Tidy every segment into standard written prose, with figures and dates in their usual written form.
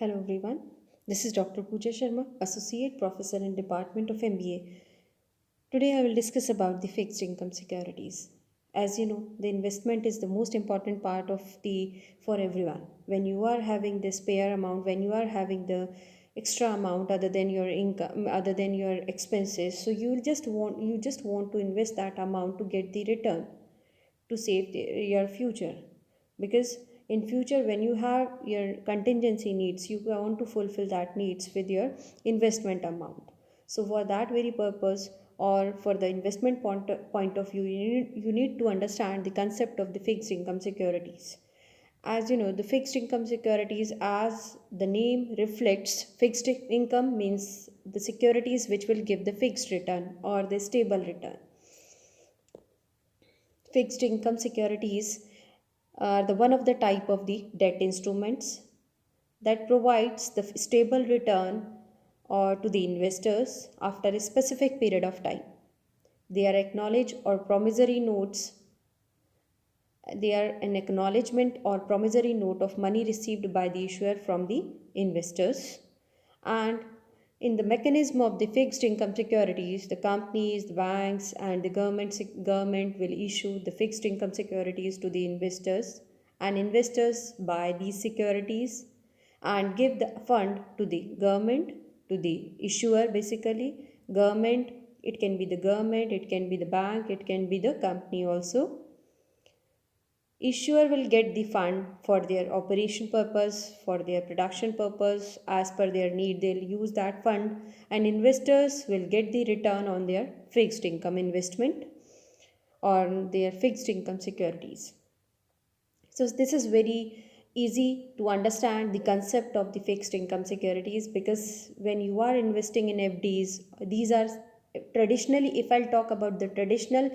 Hello everyone. This is Dr. Pooja Sharma, Associate Professor in Department of MBA. Today I will discuss about the fixed income securities. As you know, the investment is the most important part of the for everyone. When you are having the spare amount, when you are having the extra amount other than your income, other than your expenses, so you just want to invest that amount to get the return to save your future, because in future when you have your contingency needs, you want to fulfill that needs with your investment amount. So for that very purpose, or for the investment point of view, you need to understand the concept of the fixed income securities. As you know, the fixed income securities, as the name reflects, fixed income means the securities which will give the fixed return or the stable return. Fixed income securities are the one of the type of the debt instruments that provides the stable return or to the investors after a specific period of time. They are acknowledged or promissory notes. They are an acknowledgement or promissory note of money received by the issuer from the investors. And in the mechanism of the fixed income securities, the companies, the banks, and the government will issue the fixed income securities to the investors, and investors buy these securities and give the fund to the government, to the issuer basically. Government, it can be the government, it can be the bank, it can be the company also. Issuer will get the fund for their operation purpose, for their production purpose, as per their need they'll use that fund, and investors will get the return on their fixed income investment or their fixed income securities. So this is very easy to understand the concept of the fixed income securities, because when you are investing in FDs, these are traditionally, if I'll talk about the traditional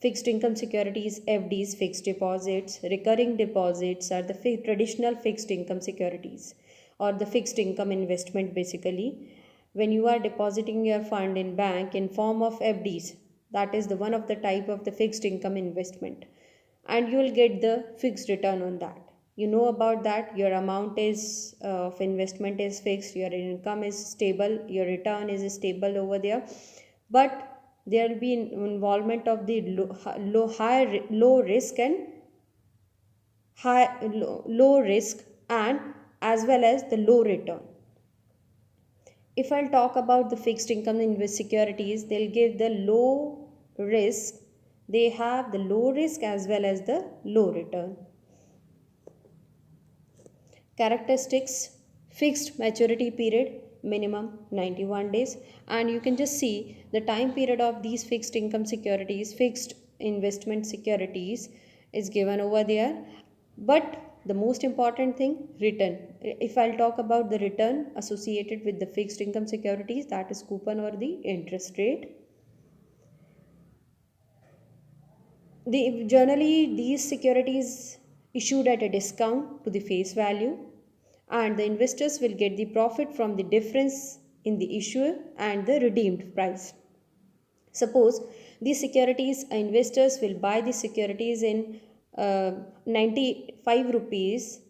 fixed income securities, FDs, fixed deposits, recurring deposits are the traditional fixed income securities or the fixed income investment basically. When you are depositing your fund in bank in form of FDs, that is the one of the type of the fixed income investment, and you will get the fixed return on that. You know about that, your amount is of investment is fixed, your income is stable, your return is stable over there. But there will be involvement of the low risk and low risk, and as well as the low return. If I'll talk about the fixed income invest securities, they'll give the low risk, they have the low risk as well as the low return. Characteristics: fixed maturity period, minimum 91 days, and you can just see the time period of these fixed income securities, fixed investment securities is given over there. But the most important thing, return. If I'll talk about the return associated with the fixed income securities, that is coupon or the interest rate. Generally these securities issued at a discount to the face value, and the investors will get the profit from the difference in the issuer and the redeemed price. Suppose these securities, investors will buy the securities in 95 rupees,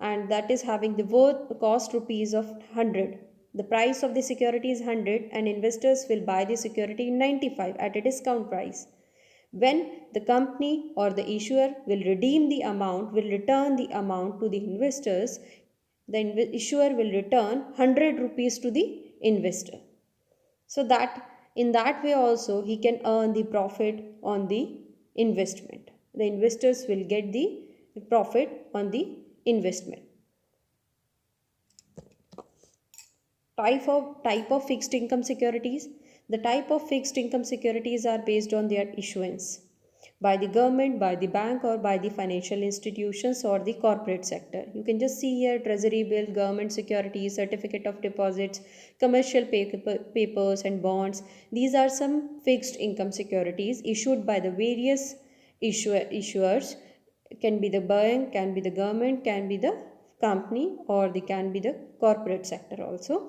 and that is having the worth cost rupees of 100. The price of the security is 100, and investors will buy the security in 95 at a discount price. When the company or the issuer will redeem the amount, will return the amount to the investors, the issuer will return 100 rupees to the investor. So that in that way also he can earn the profit on the investment. The investors will get the profit on the investment. Type of fixed income securities. The type of fixed income securities are based on their issuance by the government, by the bank, or by the financial institutions or the corporate sector. You can just see here treasury bill, government securities, certificate of deposits, commercial papers and bonds. These are some fixed income securities issued by the various issuers. Can be the bank, can be the government, can be the company, or they can be the corporate sector also.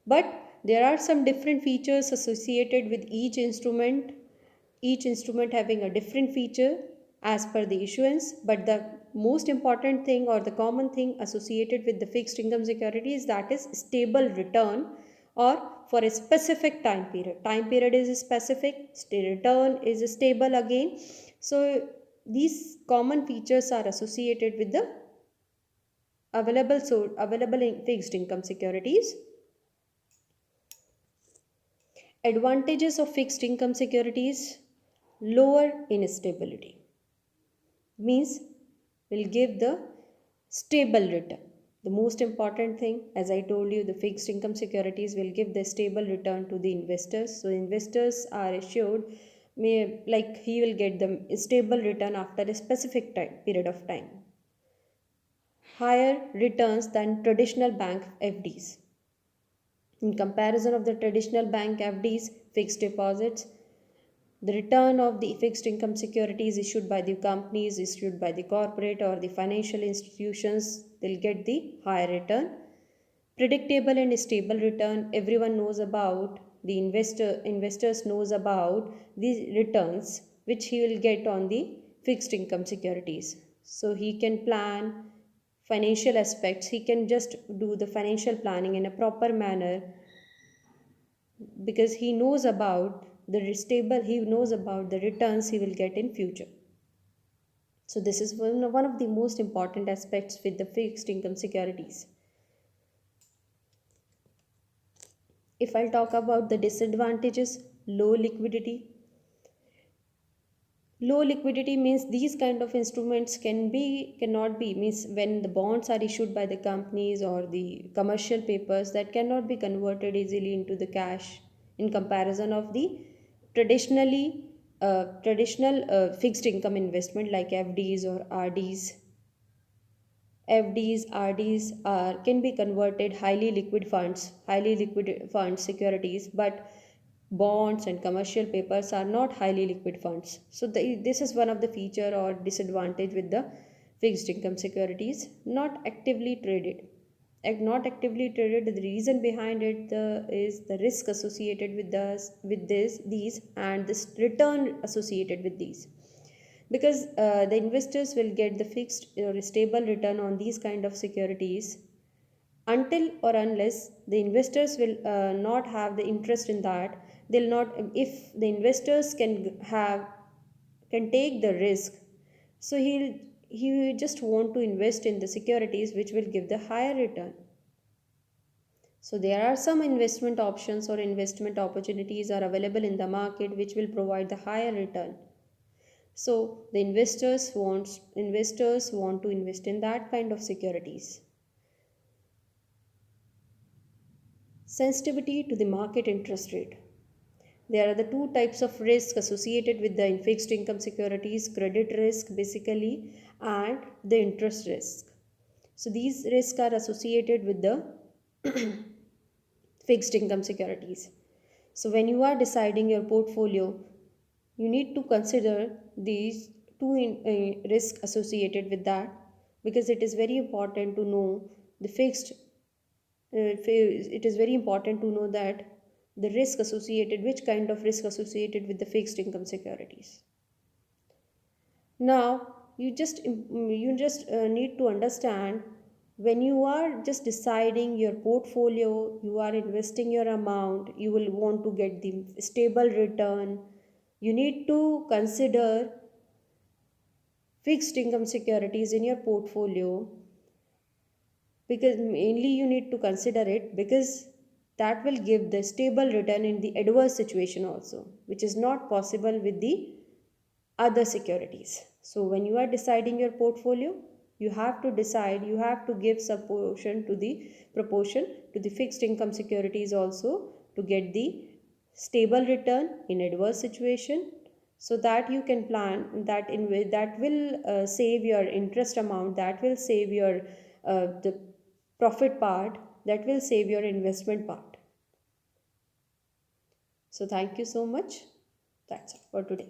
But there are some different features associated with each instrument having a different feature as per the issuance, but the most important thing or the common thing associated with the fixed income securities, that is stable return, or for a specific time period is specific, return is stable again. So these common features are associated with the available in fixed income securities. Advantages of fixed income securities: lower instability, means will give the stable return. The most important thing, as I told you, the fixed income securities will give the stable return to the investors. So investors are assured, like he will get the stable return after a specific period of time. Higher returns than traditional bank FDs. In comparison of the traditional bank FDs, fixed deposits, the return of the fixed income securities issued by the companies, issued by the corporate or the financial institutions, they'll get the higher return. Predictable and stable return, everyone knows about, the investors knows about these returns which he will get on the fixed income securities. So he can plan financial aspects, he can just do the financial planning in a proper manner, because he knows about the stable, he knows about the returns he will get in future. So this is one of the most important aspects with the fixed income securities. If I'll talk about the disadvantages: low liquidity. Low liquidity means these kind of instruments cannot be, means when the bonds are issued by the companies or the commercial papers, that cannot be converted easily into the cash in comparison of the traditional fixed income investment like FDs or RDs. FDs, RDs can be converted highly liquid funds securities, but bonds and commercial papers are not highly liquid funds. So this is one of the feature or disadvantage with the fixed income securities. Not actively traded. Not actively traded. The reason behind it is the risk associated with these and this return associated with these, because the investors will get the fixed or stable return on these kind of securities until or unless the investors will not have the interest in that. They'll not, if the investors can take the risk, so he will just want to invest in the securities which will give the higher return. So there are some investment options or investment opportunities are available in the market which will provide the higher return. So the investors want to invest in that kind of securities. Sensitivity to the market interest rate. There are the two types of risk associated with the fixed income securities: credit risk basically and the interest risk. So these risks are associated with the fixed income securities. So when you are deciding your portfolio, you need to consider these two risks associated with that, because it is very important to know the it is very important to know that the risk associated, which kind of risk associated with the fixed income securities. Now you just need to understand, when you are just deciding your portfolio, you are investing your amount, you will want to get the stable return, you need to consider fixed income securities in your portfolio, because mainly you need to consider it because that will give the stable return in the adverse situation also, which is not possible with the other securities. So when you are deciding your portfolio, you have to decide, you have to give some proportion to the fixed income securities also, to get the stable return in adverse situation, so that you can plan that that will save your interest amount, that will save your the profit part, that will save your investment part. So thank you so much. That's all for today.